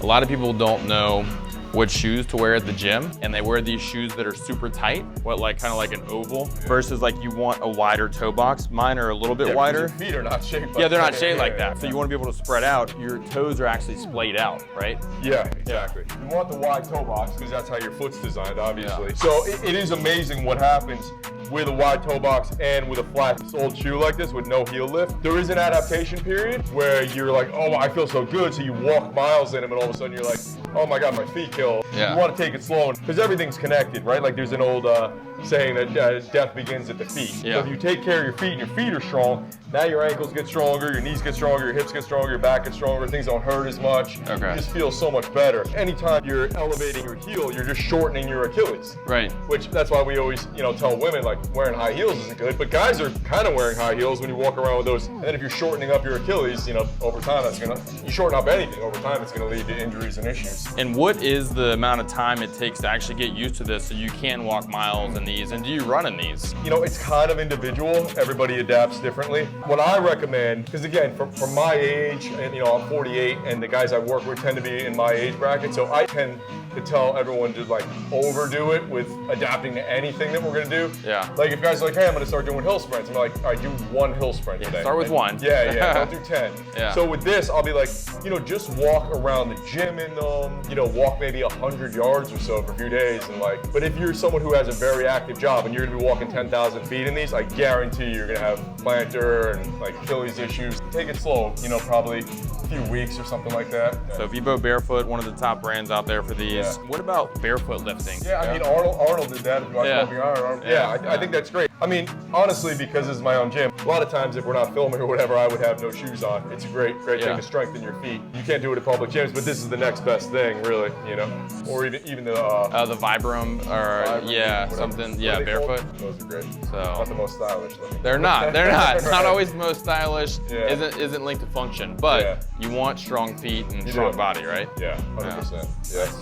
A lot of people don't know what shoes to wear at the gym, and they wear these shoes that are super tight, kind of like an oval, versus like you want a wider toe box. Mine are a little bit wider. Your feet are not shaped like Yeah, they're not shaped like that. So you want to be able to spread out. Your toes are actually splayed out, right? Yeah, exactly. You want the wide toe box because that's how your foot's designed, obviously. Yeah. So it is amazing what happens with a wide toe box and with a flat soled shoe like this with no heel lift. There is an adaptation period where you're like, oh, I feel so good. So you walk miles in them and all of a sudden you're like, oh my God, my feet kill. Yeah. You want to take it slow because everything's connected, right? Like there's an old saying that death begins at the feet. Yeah. So if you take care of your feet and your feet are strong, now your ankles get stronger, your knees get stronger, your hips get stronger, your back gets stronger, things don't hurt as much. Okay. You just feel so much better. Anytime you're elevating your heel, you're just shortening your Achilles. Right. Which that's why we always, tell women like wearing high heels isn't good, but guys are kind of wearing high heels when you walk around with those. And then if you're shortening up your Achilles, over time you shorten up anything, over time it's gonna lead to injuries and issues. And what is the amount of time it takes to actually get used to this so you can walk miles in these? And do you run in these? It's kind of individual. Everybody adapts differently. What I recommend, because again, for my age, and I'm 48, and the guys I work with tend to be in my age bracket, so I tend to tell everyone to overdo it with adapting to anything that we're gonna do. Yeah. Like if guys are like, hey, I'm gonna start doing hill sprints, I'm like, all right, do one hill sprint today. Start with one. Yeah, don't do 10. Yeah. So with this, I'll be like, just walk around the gym in them, walk maybe 100 yards or so for a few days, and but if you're someone who has a very active job and you're gonna be walking 10,000 feet in these, I guarantee you're gonna have plantar and Achilles issues. Take it slow, probably a few weeks or something like that. So Vivo Barefoot, one of the top brands out there for these. Yeah. What about barefoot lifting? Yeah, I mean, Arnold did that. I think that's great. I mean, honestly, because this is my own gym, a lot of times if we're not filming or whatever, I would have no shoes on. It's a great thing to strengthen your feet. You can't do it at public gyms, but this is the next best thing, really, Or even the Vibram, something, barefoot. Those are great. So not the most stylish looking. They're not. It's Right. not always the most stylish. Yeah. Isn't linked to function, but you want strong feet and strong body, right? Yeah, 100%. Yes.